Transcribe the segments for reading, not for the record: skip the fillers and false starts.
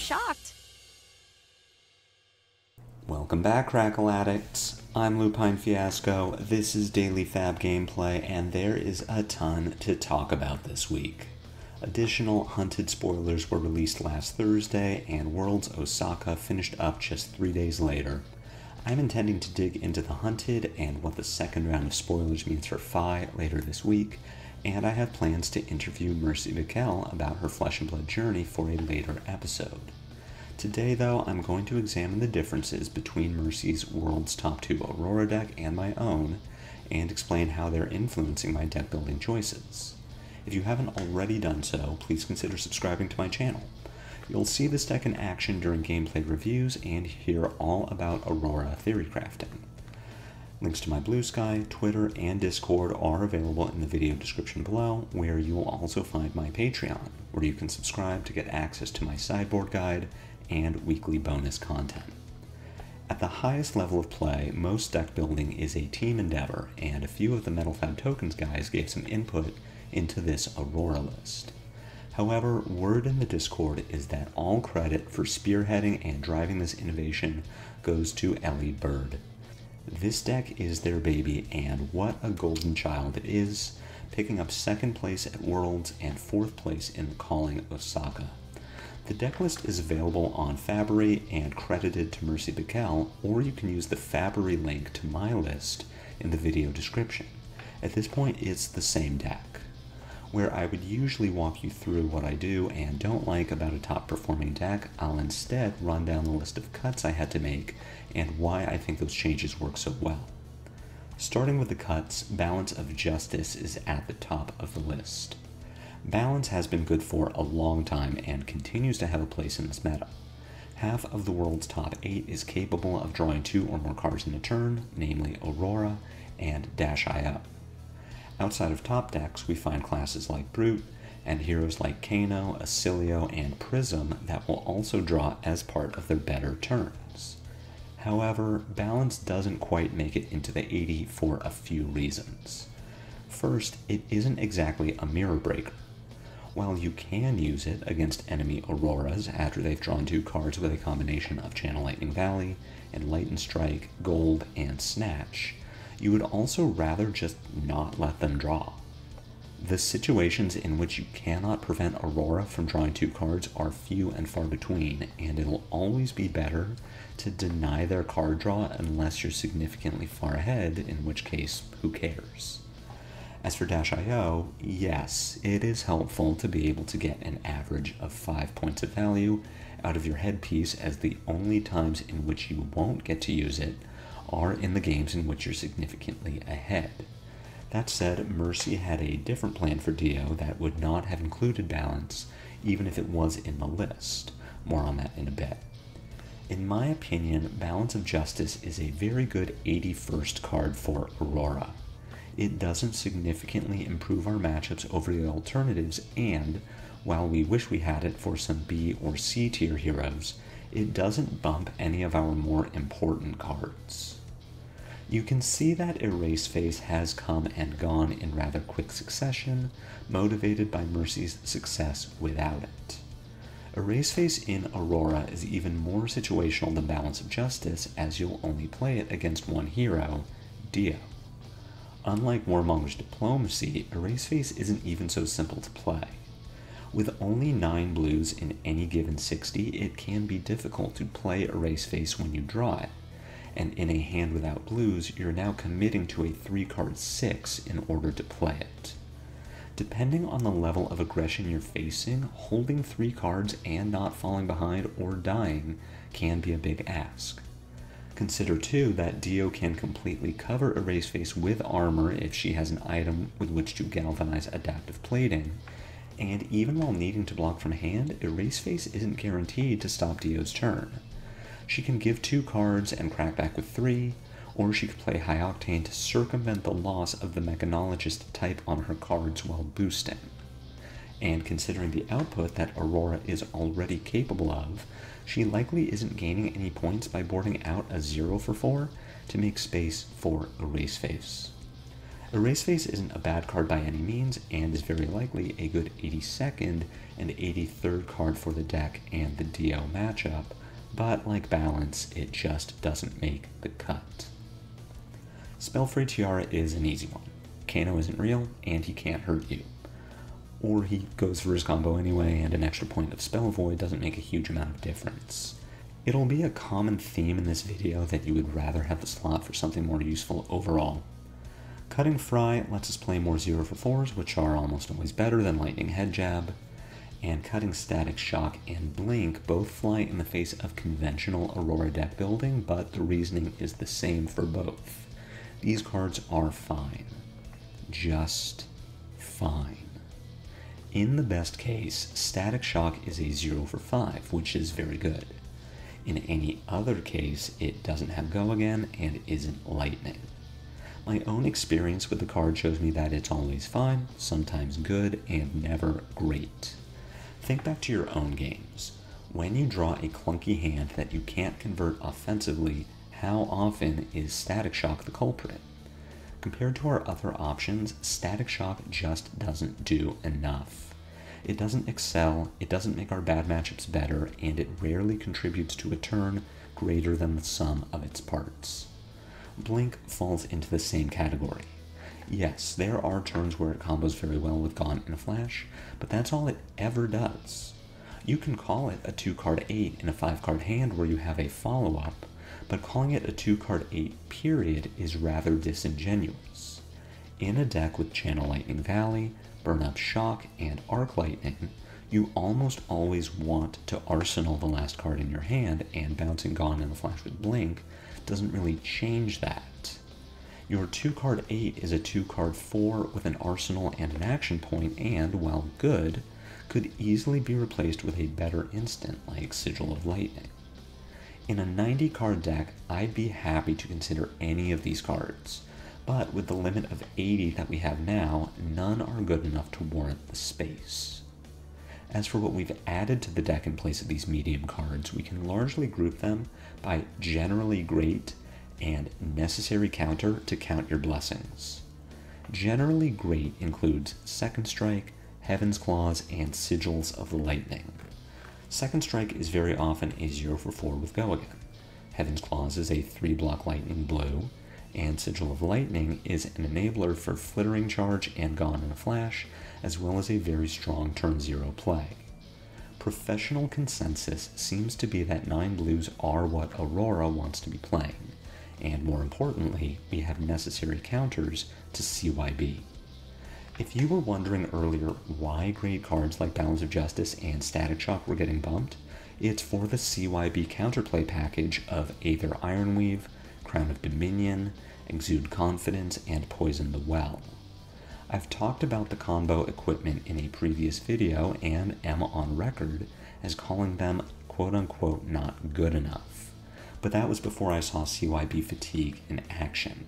shocked. Welcome back, Crackle Addicts. I'm Lupine Fiasco, this is Daily Fab Gameplay, and there is a ton to talk about this week. Additional Hunted spoilers were released last Thursday, and Worlds Osaka finished up just 3 days later. I'm intending to dig into the Hunted and what the second round of spoilers means for Fray later this week, and I have plans to interview Mercy Vikel about her Flesh and Blood journey for a later episode. Today, though, I'm going to examine the differences between Mercy's World's Top 2 Aurora deck and my own, and explain how they're influencing my deck building choices. If you haven't already done so, please consider subscribing to my channel. You'll see this deck in action during gameplay reviews and hear all about Aurora theory crafting. Links to my Blue Sky, Twitter, and Discord are available in the video description below, where you will also find my Patreon, where you can subscribe to get access to my sideboard guide and weekly bonus content. At the highest level of play, most deck building is a team endeavor, and a few of the Metal Fab Tokens guys gave some input into this Aurora list. However, word in the Discord is that all credit for spearheading and driving this innovation goes to Ellie Bird. This deck is their baby, and what a golden child it is, picking up 2nd place at Worlds and 4th place in the Calling Osaka. The deck list is available on Fabry and credited to Mercy Vikel, or you can use the Fabry link to my list in the video description. At this point, it's the same deck. Where I would usually walk you through what I do and don't like about a top-performing deck, I'll instead run down the list of cuts I had to make and why I think those changes work so well. Starting with the cuts, Balance of Justice is at the top of the list. Balance has been good for a long time and continues to have a place in this meta. Half of the world's top 8 is capable of drawing 2 or more cards in a turn, namely Aurora and Dash-IO. Outside of top decks, we find classes like Brute, and heroes like Kano, Acilio, and Prism that will also draw as part of their better turns. However, Balance doesn't quite make it into the 80 for a few reasons. First, it isn't exactly a mirror breaker. While you can use it against enemy Auroras after they've drawn 2 cards with a combination of Channel Lightning Valley, Enlightened Strike, Gold, and Snatch, you would also rather just not let them draw. The situations in which you cannot prevent Aurora from drawing 2 cards are few and far between, and it'll always be better to deny their card draw unless you're significantly far ahead, in which case, who cares? As for Dash-IO, yes, it is helpful to be able to get an average of 5 points of value out of your headpiece, as the only times in which you won't get to use it are in the games in which you're significantly ahead. That said, Mercy had a different plan for Dio that would not have included Balance, even if it was in the list. More on that in a bit. In my opinion, Balance of Justice is a very good 81st card for Aurora. It doesn't significantly improve our matchups over the alternatives, and while we wish we had it for some B or C tier heroes, it doesn't bump any of our more important cards. You can see that Erase Face has come and gone in rather quick succession, motivated by Mercy's success without it. Erase Face in Aurora is even more situational than Balance of Justice, as you'll only play it against one hero, Dio. Unlike Warmonger's Diplomacy, Erase Face isn't even so simple to play. With only 9 blues in any given 60, it can be difficult to play Erase Face when you draw it, and in a hand without blues, you're now committing to a 3-card 6 in order to play it. Depending on the level of aggression you're facing, holding 3 cards and not falling behind or dying can be a big ask. Consider too that Dio can completely cover Erase Face with armor if she has an item with which to galvanize adaptive plating, and even while needing to block from hand, Erase Face isn't guaranteed to stop Dio's turn. She can give 2 cards and crack back with 3, or she could play High Octane to circumvent the loss of the Mechanologist type on her cards while boosting. And considering the output that Aurora is already capable of, she likely isn't gaining any points by boarding out a 0 for 4 to make space for Erase Face. Erase Face isn't a bad card by any means, and is very likely a good 82nd and 83rd card for the deck and the DO matchup, but like Balance, it just doesn't make the cut. Spell Fray Tiara is an easy one. Kano isn't real, and he can't hurt you. Or he goes for his combo anyway, and an extra point of Spell Void doesn't make a huge amount of difference. It'll be a common theme in this video that you would rather have the slot for something more useful overall. Cutting Fray lets us play more 0 for 4s, which are almost always better than Lightning Head Jab, and cutting Static Shock and Blink both fly in the face of conventional Aurora deck building, but the reasoning is the same for both. These cards are fine. Just fine. In the best case, Static Shock is a 0 for 5, which is very good. In any other case, it doesn't have Go Again and isn't Lightning. My own experience with the card shows me that it's always fine, sometimes good, and never great. Think back to your own games. When you draw a clunky hand that you can't convert offensively, how often is Static Shock the culprit? Compared to our other options, Static Shock just doesn't do enough. It doesn't excel, it doesn't make our bad matchups better, and it rarely contributes to a turn greater than the sum of its parts. Blink falls into the same category. Yes, there are turns where it combos very well with Gaunt and Flash, but that's all it ever does. You can call it a 2-card 8 in a 5-card hand where you have a follow-up, but calling it a 2-card 8 period is rather disingenuous. In a deck with Channel Lightning Valley, Burn Up Shock, and Arc Lightning, you almost always want to arsenal the last card in your hand, and bouncing Gaunt and the Flash with Blink doesn't really change that. Your 2-card 8 is a 2-card 4 with an arsenal and an action point, and, while good, could easily be replaced with a better instant like Sigil of Lightning. In a 90-card deck, I'd be happy to consider any of these cards, but with the limit of 80 that we have now, none are good enough to warrant the space. As for what we've added to the deck in place of these medium cards, we can largely group them by generally great and necessary counter to count your blessings. Generally great includes Second Strike, Heaven's Claws, and Sigils of the Lightning. Second Strike is very often a 0 for 4 with Go Again. Heaven's Claws is a 3-block Lightning Blue, and Sigil of Lightning is an enabler for Flittering Charge and Gone in a Flash, as well as a very strong turn 0 play. Professional consensus seems to be that 9 blues are what Aurora wants to be playing, and more importantly, we have necessary counters to CYB. If you were wondering earlier why great cards like Balance of Justice and Static Shock were getting bumped, it's for the CYB counterplay package of Aether Ironweave, Crown of Dominion, Exude Confidence, and Poison the Well. I've talked about the combo equipment in a previous video and am on record as calling them quote-unquote not good enough, but that was before I saw CYB Fatigue in action.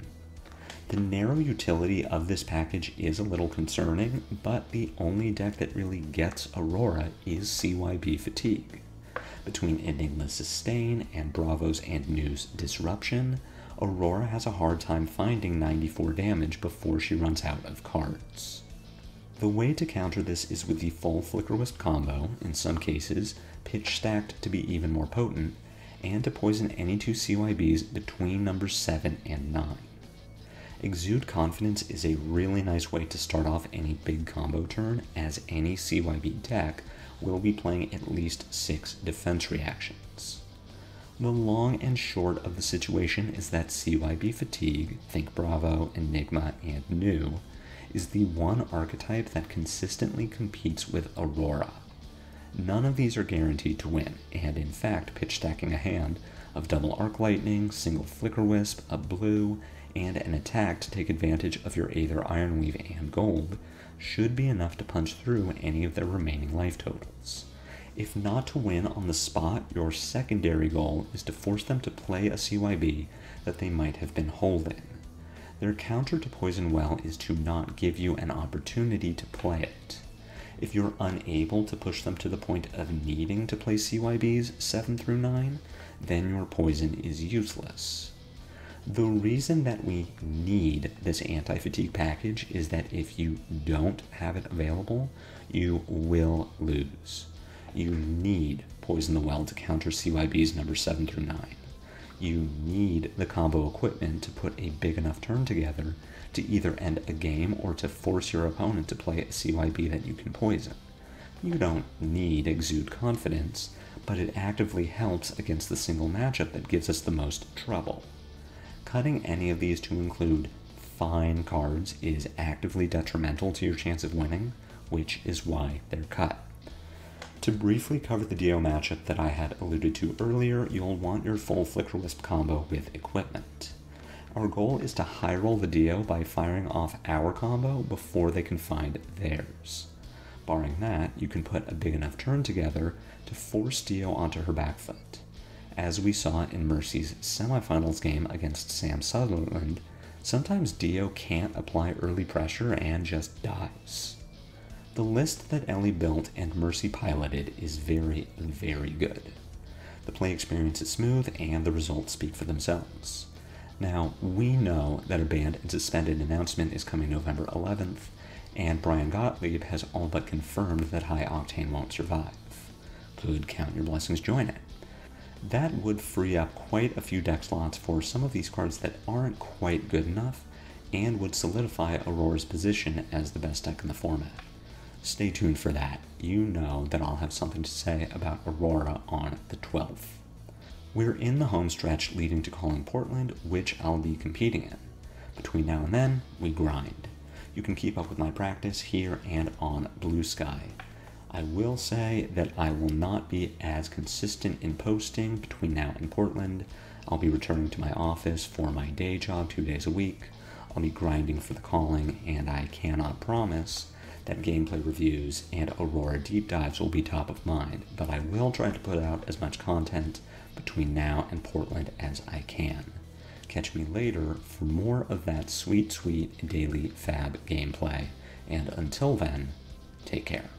The narrow utility of this package is a little concerning, but the only deck that really gets Aurora is CYB Fatigue. Between Enigma's Sustain and Bravo's and New's Disruption, Aurora has a hard time finding 94 damage before she runs out of cards. The way to counter this is with the full Flicker Wisp combo, in some cases pitch stacked to be even more potent, and to poison any 2 CYBs between numbers 7 and 9. Exude Confidence is a really nice way to start off any big combo turn, as any CYB deck will be playing at least 6 defense reactions. The long and short of the situation is that CYB Fatigue, think Bravo, Enigma, and New, is the one archetype that consistently competes with Aurora. None of these are guaranteed to win, and in fact, pitch stacking a hand of double Arc Lightning, single Flicker Wisp, a blue, and an attack to take advantage of your Aether Ironweave and gold should be enough to punch through any of their remaining life totals. If not to win on the spot, your secondary goal is to force them to play a CYB that they might have been holding. Their counter to Poison Well is to not give you an opportunity to play it. If you're unable to push them to the point of needing to play CYBs 7 through 9, then your poison is useless. The reason that we need this anti-fatigue package is that if you don't have it available, you will lose. You need Poison the Well to counter CYBs number 7 through 9. You need the combo equipment to put a big enough turn together to either end a game or to force your opponent to play a CYB that you can poison. You don't need Exude Confidence, but it actively helps against the single matchup that gives us the most trouble. Cutting any of these to include fine cards is actively detrimental to your chance of winning, which is why they're cut. To briefly cover the Dio matchup that I had alluded to earlier, you'll want your full Flicker Wisp combo with equipment. Our goal is to high roll the Dio by firing off our combo before they can find theirs. Barring that, you can put a big enough turn together to force Dio onto her back foot. As we saw in Mercy's semifinals game against Sam Sutherland, sometimes Dio can't apply early pressure and just dies. The list that Ellie built and Mercy piloted is very, very good. The play experience is smooth and the results speak for themselves. Now, we know that a banned and suspended announcement is coming November 11th, and Brian Gottlieb has all but confirmed that High Octane won't survive. Could count your blessings, join it. That would free up quite a few deck slots for some of these cards that aren't quite good enough, and would solidify Aurora's position as the best deck in the format. Stay tuned for that. You know that I'll have something to say about Aurora on the 12th. We're in the home stretch leading to Calling Portland, which I'll be competing in. Between now and then, we grind. You can keep up with my practice here and on Blue Sky. I will say that I will not be as consistent in posting between now and Portland. I'll be returning to my office for my day job 2 days a week. I'll be grinding for the calling, and I cannot promise that gameplay reviews and Aurora deep dives will be top of mind, but I will try to put out as much content between now and Portland as I can. Catch me later for more of that sweet, sweet daily fab gameplay, and until then, take care.